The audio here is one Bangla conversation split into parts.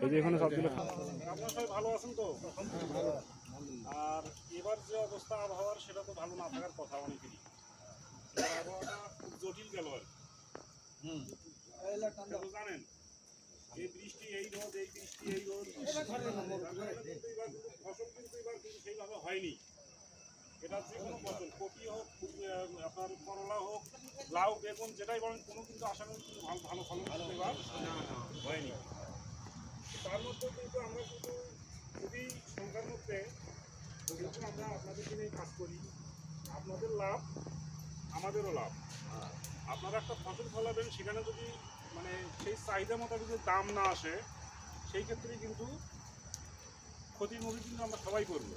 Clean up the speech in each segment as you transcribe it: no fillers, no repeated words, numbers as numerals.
এই যে এখানে সব দিলে আপনারা সবাই ভালো আছেন তো? আর এবার যে অবস্থা আবহাওয়ার সেটা তো ভালো না থাকার কথা অনেকেরই। আবহাওয়াটা খুব জটিল গেল আর কি জানেন, এই বৃষ্টি এই রোদ, এই বৃষ্টি এই রোদ, ফসল কিন্তু এবার কিন্তু সেইভাবে হয়নি। এটা যে কোনো ফসল, কপি হোক, আপনার করলা হোক, লাউ, বেগুন যেটাই বলেন, কোনো কিন্তু আশা করি কিন্তু ভালো ফলন এবার হয়নি। তার মধ্যে কিন্তু আমরা কিন্তু খুবই সংখ্যার মধ্যে যেহেতু আমরা আপনাদেরকে নিয়ে কাজ করি, আপনাদের লাভ আমাদেরও লাভ। আপনারা একটা ফসল ফলাবেন, সেখানে যদি মানে সেই চাহিদা মতো যদি দাম না আসে, সেই ক্ষেত্রে কিন্তু ক্ষতির মুখে কিন্তু আমরা সবাই করব।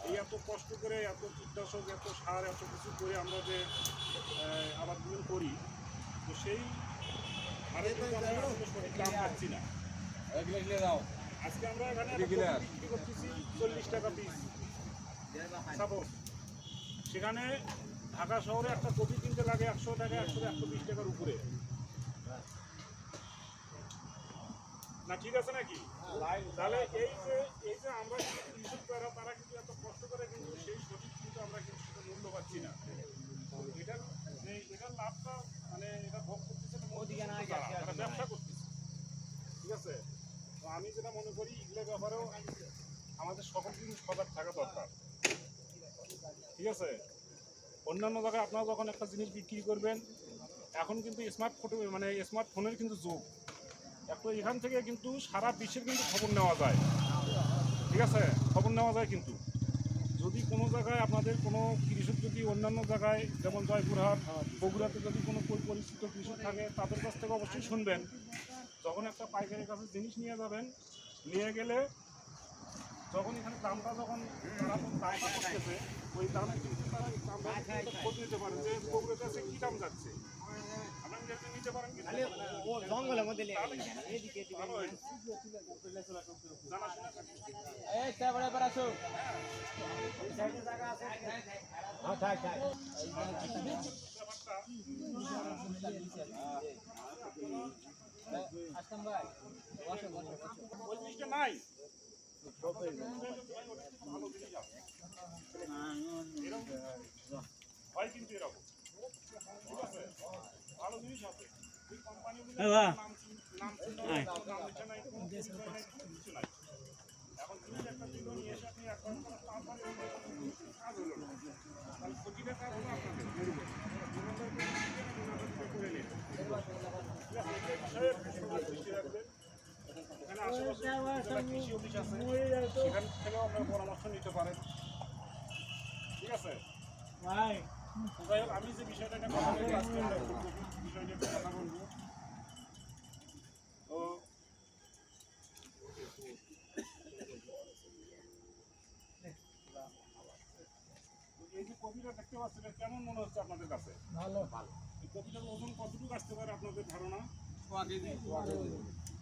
এই এত কষ্ট করে, এত কীটনাশক, এত সার, এত কিছু করে আমরা যে আবাদগুলো করি, তো সেই হারে কিন্তু আমরা আসলে সঠিক দাম পাচ্ছি না। আজকে আমরা এখানে বিক্রি করতেছি 40 টাকা পিস সাপোজ, সেখানে ঢাকা শহরে একটা কপি কিনতে লাগে 100 টাকা, 120 টাকার উপরে। না ঠিক আছে নাকি? তাহলে এই যে আমরা কৃষক তারা কিন্তু এত কষ্ট করে কিন্তু সেই সঠিক কিন্তু আমরা কিন্তু সেটা মূল্য পাচ্ছি না। এটার লাভটা মানে এটা ভোগ করতেছে তারা ব্যবসা করতেছে। ঠিক আছে, তো আমি যেটা মনে করি এগুলোর ব্যাপারেও আমাদের সকল কিন্তু সজাগ থাকা দরকার। ঠিক আছে, অন্যান্য জায়গায় আপনারা যখন একটা জিনিস বিক্রি করবেন, এখন কিন্তু স্মার্টফোনের কিন্তু যুগ। এখন এখান থেকে কিন্তু সারা বিশ্বের কিন্তু খবর নেওয়া যায়। ঠিক আছে, খবর নেওয়া যায়। কিন্তু যদি কোনো জায়গায় আপনাদের কোনো কৃষক যদি অন্যান্য জায়গায় যেমন জয়পুরহাট, বগুড়াতে যদি কোনো পরিচিত কৃষক থাকে, তাদের কাছ থেকে অবশ্যই শুনবেন। যখন একটা পাইকারের কাছে জিনিস নিয়ে যাবেন, নিয়ে গেলে যখন এখানে দামটা যখন দামটা করতেছে, ওই দামে কিন্তু তারা খোঁজ নিতে পারেন যে বগুড়াতে আছে কী দাম যাচ্ছে। নিতে পারেন জঙ্গলের মধ্যে নাই হয় কিন্তু এরকম। ঠিক আছে, ভালো জিনিস আছে। এখন জিনিস একটা দিল নিয়ে এসে আপনি একবার কাজ হলো না, তাহলে ক্ষতিটা কাজ হলো আপনাদের করে নিন। ঠিক আছে, এই বিষয়ে দৃষ্টি রাখবেন। এখানে আশেপাশে কৃষি অফিস আছে, সেখান থেকেও আপনার পরামর্শ নিতে পারেন। ঠিক আছে, যাই হোক, আমি যে বিষয়টা কথা বলবো আজকে বিষয়টা একটু কথা বলবো। তো এই যে কপিটা দেখতে পাচ্ছেন, কেমন মনে হচ্ছে আপনাদের কাছে? ভালো ভালো। এই কপিটার ওজন কতটুকু আসতে পারে আপনাদের ধারণা?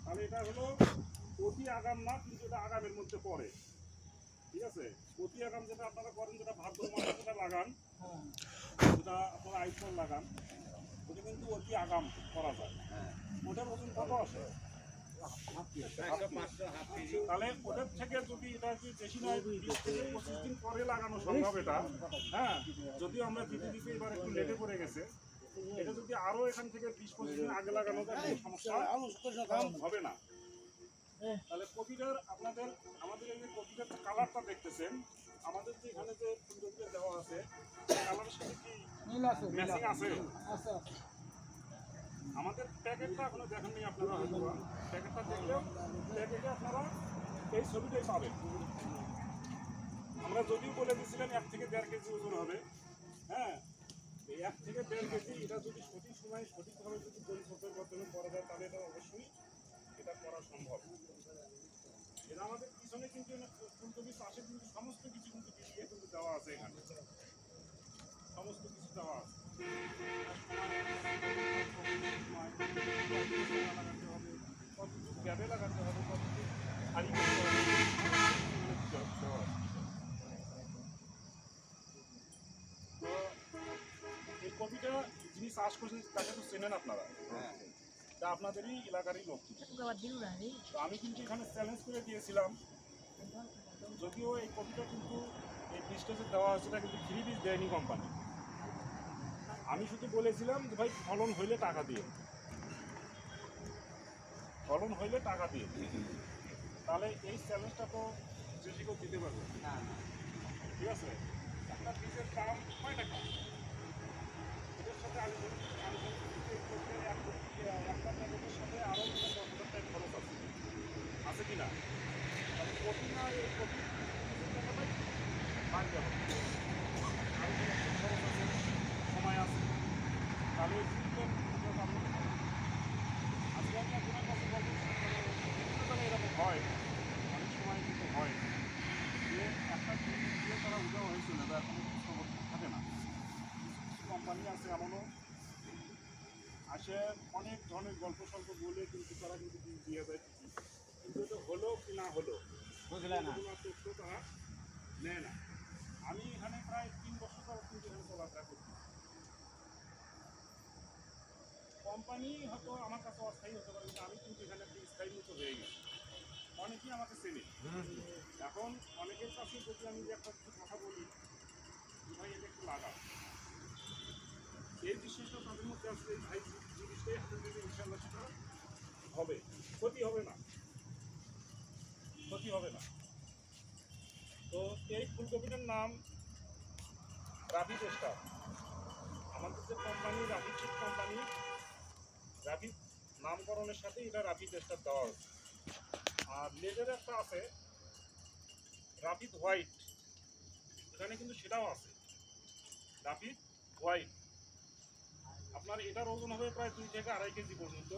তাহলে এটা হলো অতি আগাম না, কিন্তু এটা আগামের মধ্যে পড়ে। ঠিক আছে, অতি আগাম যেটা আপনারা করেন, যেটা ভাদ্র মাসে যেটা লাগান, যেটা আপনারা আইফোন লাগান, ওটা কিন্তু অতি আগাম করা যায়। ওটার ওজন কত আসে? তাহলে ওটার থেকে যদি এটা কি বেশি নয়, 20 থেকে 25 দিন পরে লাগানো সম্ভব এটা। হ্যাঁ, যদিও আমরা দিতে এবার একটু লেটে পড়ে গেছে। এটা যদি আরো এখান থেকে 20-25 দিন আগে লাগানো যায়, কোনো সমস্যা হবে না। তাহলে কপিটার আমাদের এই যে কপিটার কালারটা দেখতেছেন, আমাদের যে এখানে যে ফুলকপিটা দেওয়া আছে, কালারের সাথে কি ম্যাচিং আছে? আমাদের প্যাকেটটা এখনো দেখেননি আপনারা, হয়তো প্যাকেটটা দেখলেও প্যাকেটে আপনারা এই ছবিটাই পাবেন। আমরা যদিও বলে দিয়েছিলাম 1 থেকে 1.5 কেজি ওজন হবে। হ্যাঁ, এই 1 থেকে 1.5 কেজি এটা যদি সঠিক সময়ে সঠিকভাবে যদি পরিচর্যার মাধ্যমে করা যায়, তাহলে এটা অবশ্যই এটা করা সম্ভব। এটা আমাদের পিছনে কিন্তু ফুলকপি চাষে কিন্তু সমস্ত কিছু কিন্তু বিলিয়ে কিন্তু দেওয়া আছে, এখানে সমস্ত কিছু দেওয়া আছে। কতটুকু গ্যাবে লাগাতে হবে, কতটুকু খালি করতে হবে, তো এই কপিটা যিনি চাষ করছেন তাকে তো চেনেন আপনারা। যা আপনাদেরই এলাকারই লোক কিন্তু। তো আমি কিন্তু এখানে চ্যালেঞ্জ করে দিয়েছিলাম, যদিও এই কপিটা কিন্তু এই বীজটা যে দেওয়া হয়েছে এটা কিন্তু ফ্রি বীজ দেয়নি কোম্পানি। আমি শুধু বলেছিলাম যে ভাই ফলন হইলে টাকা দিয়ে, ফলন হইলে টাকা দিয়ে। তাহলে এই চ্যালেঞ্জটা তো যে কেউ দিতে পারবে, ঠিক আছে? একটা বীজের দাম কয় টাকা? এটার সাথে আমি একটা প্যাকেটের সাথে আরও 10,000 টাকা খরচ আছে কি না? তাহলে প্রতি না এই প্রতি টাকাটাই বাড়বে হবে, আরও খরচ আছে, সময় আছে। তাহলে আজকে আমি আপনার কাছে বলবো, বিভিন্ন জায়গায় এরকম হয়, অনেক সময় কিন্তু হয় যে একটা জিনিস দিয়ে তারা উঠাও হয়েছিল, বা এখনো কিছু খবর থাকে না। কিছু কিছু কোম্পানি আছে এমনও আসে অনেক ধরনের গল্প সল্প বলে কিন্তু তারা কিন্তু দিয়ে দেয় ঠিকই, কিন্তু এটা হলো কি না হলো বুঝলে না তথ্য তারা নেয় না। আমি এখানে প্রায় 3 বছর ধরে কিন্তু এখানে চলাফেরা করছি। কোম্পানি হয়তো আমার কাছে অস্থায়ী হতে পারে, কিন্তু আমি কিন্তু এখানে একটা স্থায়ী মতো হয়ে গেছি। অনেকেই আমাকে চেনে। এখন অনেকের কাছে যদি আমি যে একটা কিছু কথা বলি যে ভাই এটা একটু লাগাও, এই বিশ্বাসটা তাদের মধ্যে আসলে ভাই জিনিসটাই হাতে দিলে ইনশাল্লাহ সেটা হবে, ক্ষতি হবে না, ক্ষতি হবে না। তো এই ফুলকপিটার নাম রাফি টেস্টার। আমাদের যে company Rafi chit company, Rafi নামকরণের সাথে এটা রাফি টেস্টার দেওয়া হয়েছে। আর লেজের একটা আছে রাফিদ হোয়াইট, এখানে কিন্তু সেটাও আছে রাফিদ হোয়াইট। আপনার এটার ওজন হবে প্রায় 2 থেকে 2.5 কেজি পর্যন্ত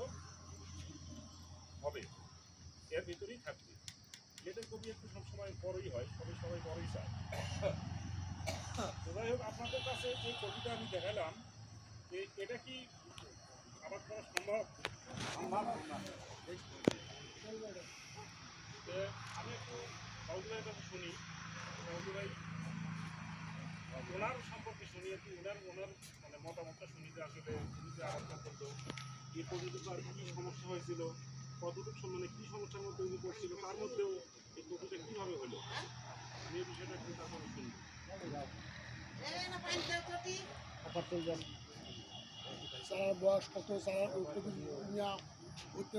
হবে, এর ভিতরেই থাকবে। লেটের কপি একটু সবসময় বড়ই হয়, সবাই বড়ই চায়। তো যাই হোক, আপনাদের কাছে যে কপিটা আমি দেখালাম, এটা কি আবাদ করা সম্ভব? আমি একটু বাউদু ভাইয়ের কাছে শুনি, বাউদু ভাই ওনার সম্পর্কে শুনি, একটু ওনার মানে মতামতটা শুনি যে আসলে উনি যে আবাদটা করতো এই পর্যন্ত আর কী সমস্যা হয়েছিল, কতটুকু মানে কী সমস্যার মধ্যে উনি করছিল, তার মধ্যেও এই কপিটা কীভাবে হলো, আমি এই বিষয়টা একটু তার কাছে শুনি। চারার বয়স কত, চারার উঠতে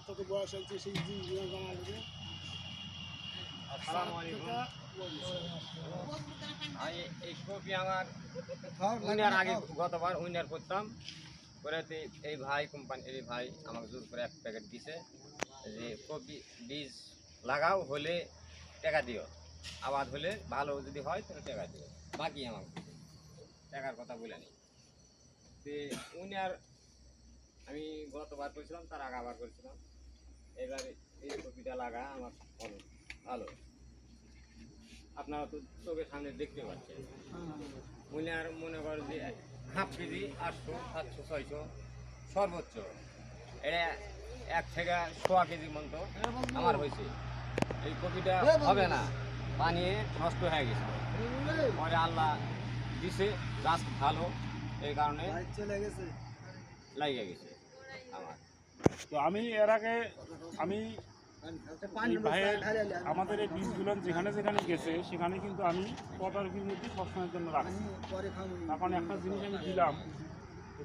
কত বয়স হয়েছে সেই জিনিসগুলো জানা যাবে। এই কপি আমার উইনার আগে গতবার উইনার করতাম করে এই ভাই কোম্পানি এই ভাই আমাকে জোর করে 1 প্যাকেট দিছে যে কপি বীজ লাগাও, হলে টাকা দিও, আবাদ হলে ভালো যদি হয় তাহলে টাকা দিও, বাকি আমাকে টাকার কথা বলে নি। তো উইনার আমি গতবার করেছিলাম, তার আগে আবার করেছিলাম। এবার এই কপিটা লাগা আমার ভালো, আপনারা তো চোখের সামনে দেখতে পাচ্ছেন। উইনার মনে করেন যে হাফ কেজি 800, 700, 600 সর্বোচ্চ, এটা 1 থেকে 1.5 কেজি মতো আমার হয়েছে। এই কপিটা হবে না, বানিয়ে নষ্ট হয়ে গেছে, পরে আল্লাহ দিছে গাছ ভালো, এই কারণে লাগিয়ে গেছে আমার। তো আমি এর আগে আমি এই ভাইয়ের আমাদের এই বীজগুলো যেখানে যেখানে গেছে সেখানে কিন্তু আমি তদারকির মধ্যে সবসময়ের জন্য রাখছি। এখন একটা জিনিস আমি দিলাম,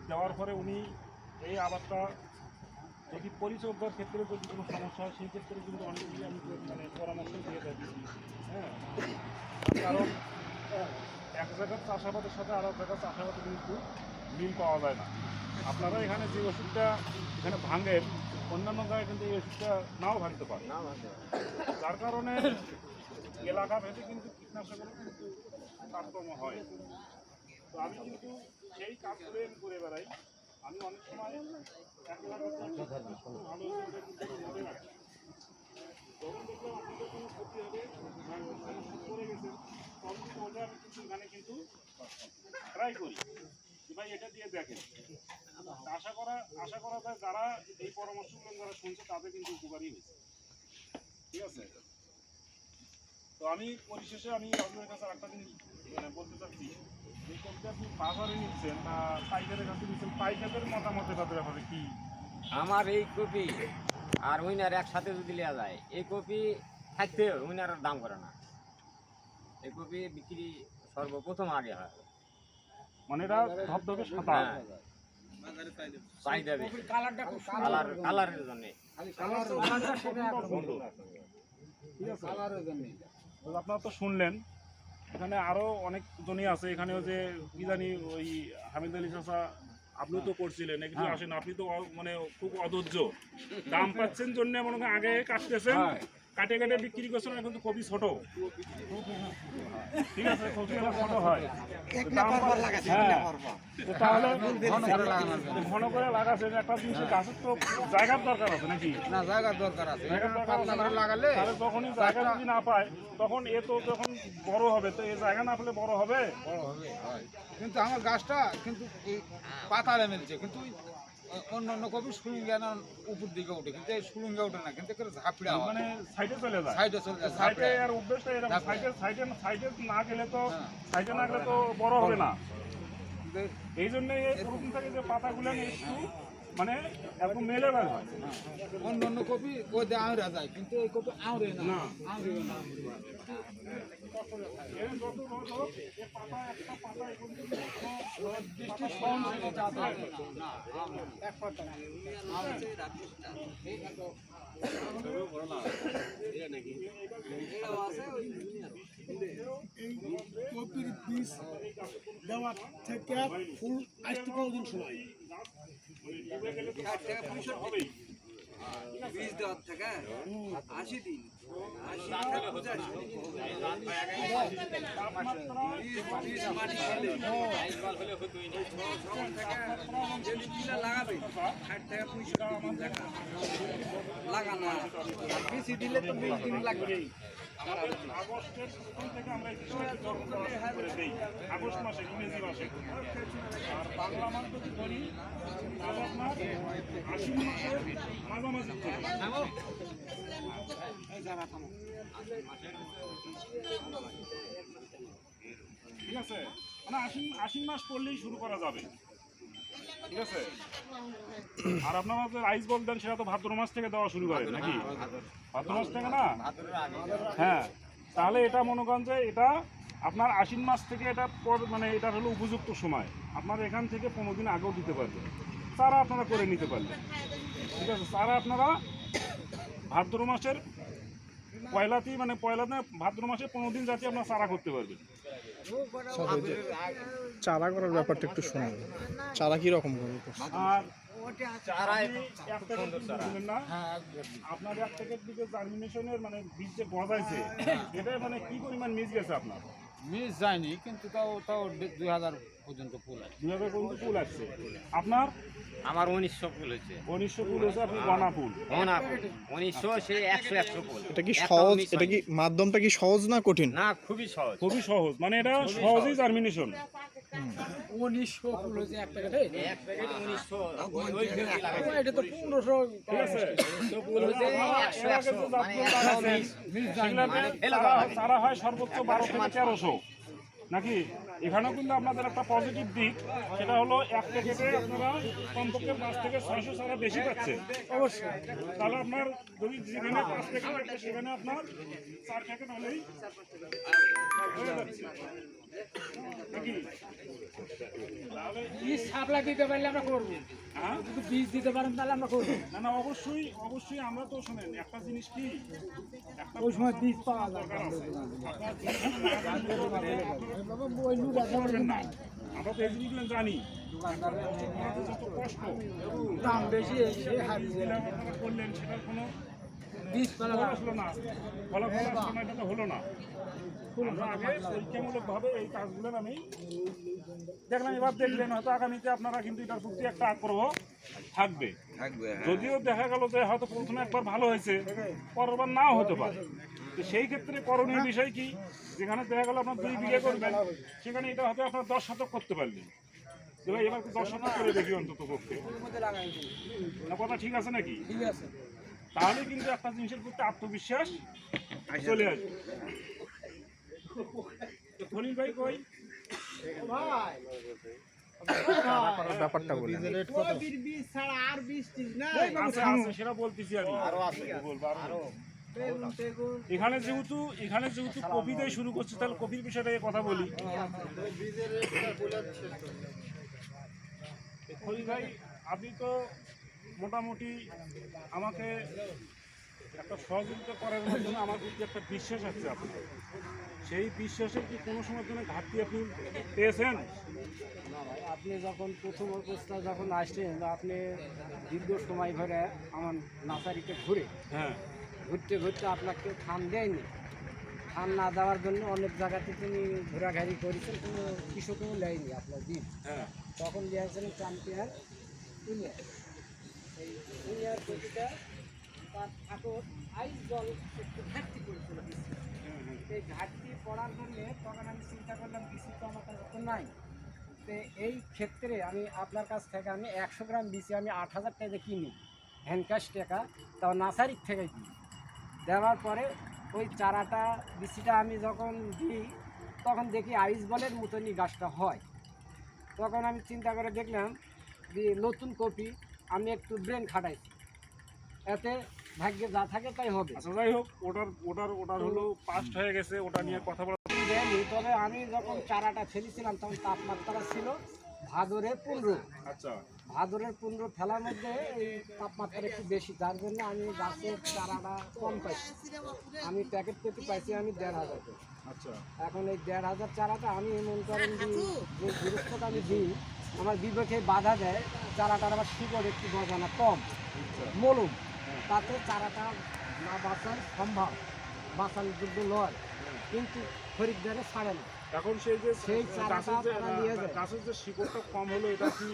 দেওয়ার পরে উনি এই আবাদটা যদি পরিচর্যার ক্ষেত্রে যদি কোনো সমস্যা হয় সেই ক্ষেত্রে কিন্তু অনেকগুলি আমি মানে পরামর্শ দিয়ে থাকি। হ্যাঁ, কারণ এক জায়গার চাষাবাদের সাথে আর এক জায়গার চাষাবাদে কিন্তু মিল পাওয়া যায় না। আপনারা এখানে যে ওষুধটা এখানে ভাঙেন, অন্যান্য জায়গায় কিন্তু এই ওষুধটা নাও ভাঙতে পারে, যার কারণে এলাকা ভেদে কিন্তু কীটনাশকের কিন্তু তারতম্য হয়। তো আমি কিন্তু সেই কাজগুলো করে বেড়াই। আমি অনেক সময় এক এলাকাতে ভালো হিসেবে কিন্তু মনে রাখি, যখন দেখলাম আপনাদের কোনো ক্ষতি হবে সমস্যা পড়ে গেছে, তখন কিন্তু ওটা আমি কিন্তু এখানে কিন্তু ট্রাই করি যে ভাই এটা দিয়ে দেখেন। আশা করা যায় যারা এই পরামর্শগুলো যারা শুনছে তাদের কিন্তু উপকারী হয়েছে, ঠিক আছে? তো আমি পরিশেষে আমি আপনাদের কাছে একটা জিনিস মানে বলতে চাচ্ছি, এই কবিতা আপনি বাজারে নিচ্ছেন না পাইকারের কাছে নিচ্ছেন, পাইকারের মতামত তাদের ব্যাপারে কি আমার এই কপি আর উইনার একসাথে যদি নেওয়া যায়, এই কপি থাকতে উইনার দাম করে না। এই কপি বিক্রি সর্বপ্রথম আগে হয়। মানে এটা ধবধবে সাদা। হ্যাঁ, চাহিদা বেশি। কালারের জন্য। ঠিক আছে, তো আপনারা তো শুনলেন, এখানে আরো অনেক জনই আছে। এখানেও যে কি জানি ওই হামিদ আলী চাচা, আপনি তো করছিলেন, একটু আসেন। আপনি তো মানে খুব অধৈর্য, দাম পাচ্ছেন জন্য মনে করেন আগে কাটতেছেন, কাটে কাটে বিক্রি করছেন। এখন তো কপি ছোট, ঠিক আছে, কপি ছোট হয়, হ্যাঁ, তো তাহলে ঘন করে লাগাচ্ছেন। একটা জিনিসের গাছের তো জায়গার দরকার আছে নাকি? না, জায়গার দরকার আছে। জায়গার দরকার আছে না? লাগালে তাহলে যখনই জায়গা যদি না পায়, তখন এ তো যখন বড় হবে, তো এই জায়গা না পেলে বড় হবে। বড় হবে, হয়। কিন্তু আমার গাছটা কিন্তু এই পাতারে মেলছে, কিন্তু অন্য অন্য কপি সুলুঙ্গা না উপর দিকে ওঠে, কিন্তু এই সুলুঙ্গা ওঠে না, কিন্তু ঝাপড়া হয়, মানে সাইডে চলে যায়। সাইডে চলে যায়, সাইডে ঝাপড়া। আর অভ্যেসটা এরকম, ঝাপড়া। সাইডে না গেলে তো, হ্যাঁ। সাইডে না গেলে তো বড় হবে না। কিন্তু এই জন্য এই প্রথম থেকে যে পাতাগুলো একটু মানে একদম মেলে বের হয়। অন্য অন্য কপি ওই দিয়ে আউড়া যায়, কিন্তু এই কপি আউড়ে না, আউড়ে না। এর যত রোদ হোক, এ পাতা একটা পাতা এখন বৃষ্টির সহন এই কপির বীজ দেওয়ার থেকে ফুল আসতে কতদিন সময়? বীজ দেওয়ার থেকে 80 দিন, 80 থেকে 85 দিন। বীজ মাটি ফেলে তখন থেকে যেদিন কিনা লাগাবে 60 থেকে 65 দিন লাগানো। বেশি দিলে তো 20 দিন লাগবে। আগস্টের প্রথম থেকে আমরা এই বিষয়টা করে দেই, আগস্ট মাসে, ইংরেজি মাসে। আর বাংলা মাস যদি ধরি, তাহলে আপনার আশ্বিন মাসের মাঝামাঝি থেকে। ঠিক আছে, মানে আশ্বিন মাস পড়লেই শুরু করা যাবে। ঠিক আছে, আর আপনারা যে রাইস বল দেন, সেটা তো ভাদ্র মাস থেকে দেওয়া শুরু করেন নাকি? ভাদ্র মাস থেকে না? হ্যাঁ, তাহলে এটা মনে করেন যে এটা আপনার আশ্বিন মাস থেকে এটা মানে এটা হলো উপযুক্ত সময়। আপনার এখান থেকে 15 দিন আগেও দিতে পারবেন, চারা আপনারা করে নিতে পারবেন। ঠিক আছে, চারা আপনারা ভাদ্র মাসের পয়লাতেই, মানে পয়লাতে ভাদ্র মাসে 15 দিন যাতে আপনার চারা করতে পারবেন। চারা করার ব্যাপারটা একটু শুনুন, চারা কি রকম করবে? আর চারাই আপনি এক প্যাকেট বীজ দিলেন না, আপনার এক প্যাকেট দিকে জার্মিনেশনের মানে বীজ যে গজাইছে, এটা মানে কি পরিমাণ মিস গেছে আপনার? মিস যায়নি, কিন্তু তাও 2000 পর্যন্ত ফুল আছে। 2000 পর্যন্ত ফুল আসছে আপনার? আমার 1900 ফুল হয়েছে। 1900 ফুল হয়েছে, আপনি গনা ফুল। 1900 সে 100 ফুল। এটা কি একটাও সহজ? miss এটা কি মাধ্যমটা কি সহজ না কঠিন? না, খুবই সহজ। খুবই সহজ, মানে এটা সহজেই জার্মিনেশন। 1900 ফুল হয়েছে এক প্যাকেটে। এক প্যাকেট 1900, ওই ফেরি লাগাইছে। এটা তো 1500 ঠিক আছে, 1900 ফুল হয়েছে 100 এর আগে যে মানে জাতগুলো 100 লাগাইছেন, মিস যায়নি। সেগুলোতে চারা হয় সর্বোচ্চ 12 থেকে 1300 নাকি? এখানেও কিন্তু আপনাদের একটা পজিটিভ দিক, সেটা হলো এক প্যাকেটে আপনারা কমপক্ষে 5 থেকে 600 চারা বেশি পাচ্ছেন। অবশ্যই, তাহলে আপনার যদি যেখানে 5 প্যাকেট থাকে, সেখানে আপনার 4 প্যাকেট হলেই হয়ে যাচ্ছে নাকি? তাহলে বীজ সাপ্লাই দিতে পারলে আমরা করব। হ্যাঁ, যদি বীজ দিতে পারেন তাহলে আমরা করব। না না, অবশ্যই অবশ্যই। আমরা তো শোনেন একটা জিনিস কি, একটা ওই সময় বীজ পাওয়া যায়। দরকার আছে। আপনার জিনিসটা না জানলে করবেন না। আমরা তো এই জিনিসগুলো জানি, আমাদের যত কষ্ট দাম বেশি এসে হারিয়ে যায়। যেটা আপনারা করলেন, সেটার কোনো বীজ পেলে ফল আসলো না, ফলাফল আসলো না, এটা তো হলো না। আমরা আগে পরীক্ষামূলকভাবে এই কাজগুলো আমি দেখলাম, এবার দেখলেন, হয়তো আগামীতে আপনারা কিন্তু এটার প্রতি একটা আগ্রহ থাকবে। যদিও দেখা গেল যে হয়তো প্রথমে একবার ভালো হয়েছে, পরেরবার নাও হতে পারে। তো সেই ক্ষেত্রে করণীয় বিষয় কি, যেখানে দেখা গেল আপনার 2 বিঘে করবেন, সেখানে এটা হয়তো আপনার 10 শতক করতে পারলেন। যে ভাই এবার 10 শতক করে দেখি অন্তত পক্ষে, না কথা ঠিক আছে নাকি? ঠিক আছে। তাহলে কিন্তু একটা জিনিসের প্রতি আত্মবিশ্বাস চলে আসবে। তো খলিল ভাই কই? ব্যাপারটা বলেন। কপির বীজ ছাড়া আর বীজ টিজ নাই। আছে, আছে, সেটা বলতেছি আমি বলবো, আরো বলবো। এখানে যেহেতু কপি দিয়ে শুরু করছে, তাহলে কপির বিষয়টা কথা বলি। খলিল ভাই, আপনি তো মোটামুটি আমাকে একটা সহযোগিতা করার মাধ্যমে আমার প্রতি একটা বিশ্বাস আছে আপনার। সেই বিশ্বাসের কি কোনো সময় জন্য ঘাটতি আপনি পেয়েছেন? না ভাই, আপনি যখন প্রথম অবস্থায় যখন আসলেন, আপনি দীর্ঘ সময় ধরে আমার নার্সারিতে হ্যাঁ, ঘুরতে ঘুরতে আপনাকে খান দেয়নি। খান না দেওয়ার জন্য অনেক জায়গাতে তিনি ঘোরাঘুরি করেছেন, কোনো কৃষকও নেয়নি আপনার বীজ। হ্যাঁ, তখন দিয়েছেন চ্যাম্পিয়ন ইউনিয়ন। এই ইউনিয়ন কপিটা তার ঠাকুর আইস জল একটু ঘাটতি করেছিল বীজে। এই ঘাটতি পড়ার জন্যে তখন আমি চিন্তা করলাম বীজ তো আমার কাছে তো নাই। তো এই ক্ষেত্রে আমি আপনার কাছ থেকে আমি 100 গ্রাম বীজ আমি 8,000 টাকা কিনি, হ্যান্ডক্যাশ টাকা, তাও নার্সারির থেকে কিনি। দেওয়ার পরে ওই চারাটা বীজটা আমি যখন দিই, তখন দেখি আইস বলের মতনই গাছটা হয়। তখন আমি চিন্তা করে দেখলাম যে নতুন কপি, আমি একটু ব্রেন খাটাইছি, এতে ভাগ্যে যা থাকে তাই হবে। আচ্ছা, যাই হোক, ওটার হলো পাস্ট হয়ে গেছে, ওটা নিয়ে কথা বলা। দেয়নি, তবে আমি যখন চারাটা ফেলেছিলাম তখন তাপমাত্রা ছিল ভাদরের 15। আচ্ছা, ভাদরের 15 ফেলার মধ্যে এই তাপমাত্রা একটু বেশি, যার জন্য আমি গাছের চারাটা কম পাইছি। আমি প্যাকেট পেতে পাইছি আমি 1,500 টাকা। আচ্ছা, এখন এই 1,500 চারাটা আমি মনে করেন যে গুরুত্বটা আমি দিই, আমার বিবেকে বাধা দেয়। চারাটার আবার শিকড় একটু গজানো কম, মলুম, তাতে চারাটা না বাঁচান সম্ভব, বাঁচানোর যোগ্য নয়, কিন্তু খরিদ্দারে ছাড়ে না। এখন সেই যে সেই চারাটা তারা নিয়ে যায়। গাছের যে শিকড়টা কম হলো, এটা কি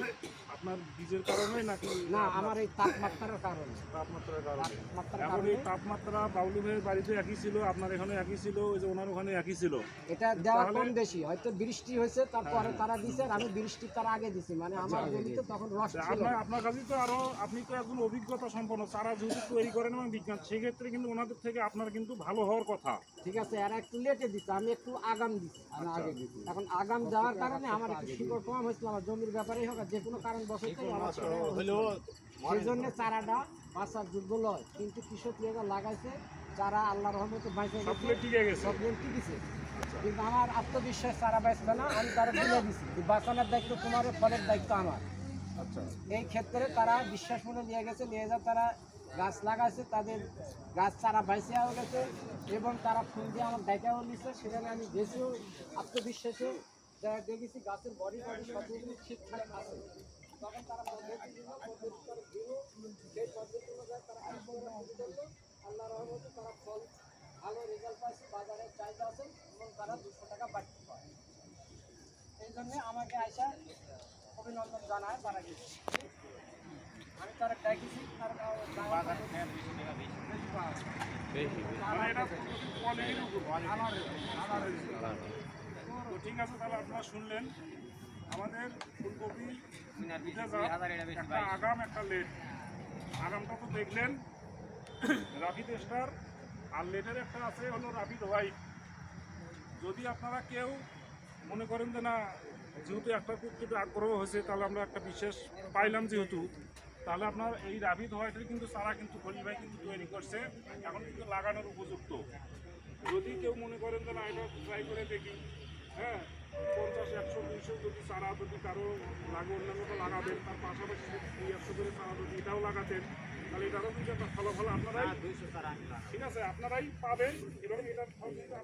আপনার বীজের কারণে নাকি না, আমার এই তাপমাত্রার কারণে। তাপমাত্রার কারণে? তাপমাত্রার এখন কারণে এই তাপমাত্রা বাউলু ভাইয়ের বাড়িতে একই ছিল, আপনার এখানে একই ছিল, ওই যে ওনার ওখানে একই ছিল। এটা দেওয়া কম বেশি, হয়তো বৃষ্টি হয়েছে তারপরে তারা দিছে, আর আমি বৃষ্টি তার আগে দিছি, মানে আমার জমিতে তখন রস ছিল। আপনার কাছে তো আরো, আপনি তো একজন অভিজ্ঞতা সম্পন্ন, চারা যেহেতু তৈরি করেন এবং বিজ্ঞান, সেক্ষেত্রে কিন্তু ওনাদের থেকে আপনার কিন্তু ভালো হওয়ার কথা। ঠিক আছে, এরা একটু লেটে দিচ্ছে, আমি একটু আগাম দিচ্ছি। এখন আগাম দেওয়ার কারণে আমার একটু শিকড় কম হয়েছিল, আমার জমির ব্যাপারেই হোক, যে কোনো কারণ বসে সেই জন্য চারাটা বাঁচার যোগ্য নয়। কিন্তু কৃষক লেগে লাগাইছে, চারা আল্লাহর রহমতে বাইচে সবগুলো টিকে গেছে। সবগুলো টিকেছে। কিন্তু আমার আত্মবিশ্বাস চারা বাঁচবে না, আমি তারা বলে দিচ্ছি বাঁচানোর দায়িত্ব তোমার, ফলের দায়িত্ব আমার। আচ্ছা, এই ক্ষেত্রে তারা বিশ্বাস মনে নিয়ে গেছে, নিয়ে যা তারা গাছ লাগাইছে, তাদের গাছ চারা বাইসেও গেছে এবং তারা ফোন দিয়ে আমার ডাইটাও নিচ্ছে। সেখানে আমি গেছিও আত্মবিশ্বাসে, যা দেখেছি গাছের বডি সবগুলো ঠিকঠাক আছে। তখন তারা পদ্ধতি দিল, পদ্ধতি করে দিল, সেই পদ্ধতি অনুযায়ী তারা আল্লাহ রহমতে তারা ফল ভালো রেজাল্ট পাইছে, বাজারে চাহিদা আছে এবং তারা 200 টাকা বাড়তি পায়। এই জন্যে আমাকে আইসা অভিনন্দন জানায় তারা গেছে। আমি তারা দেখেছি, তার মানে এটা কোয়ালিটির উপর। তো ঠিক আছে, তাহলে আপনারা শুনলেন আমাদের ফুলকপি একটা আগাম একটা লেট। আগামটা তো দেখলেন রাফিদ স্টার, আর লেটের একটা আছে হলো রাফিদ হোয়াইট। যদি আপনারা কেউ মনে করেন যে না, যেহেতু একটা একটু আগ্রহ হয়েছে, তাহলে আমরা একটা বিশেষ পাইলাম যেহেতু, তাহলে আপনার এই রাফিদ হোয়াইটের কিন্তু চারা কিন্তু খলিল ভাই কিন্তু তৈরি করছে, এখন কিন্তু লাগানোর উপযুক্ত। যদি কেউ মনে করেন যে না, এটা ট্রাই করে দেখি, হ্যাঁ, 50, 100, 200 যদি চারা যদি কারো লাগে, অন্যান্যটা লাগাবেন, তার পাশাপাশি যদি 200 করে চারা যদি এটাও লাগাতেন, তাহলে এটারও কিন্তু একটা ফলাফল আপনারাই, ঠিক আছে, আপনারাই পাবেন এবং এটার ফল কিন্তু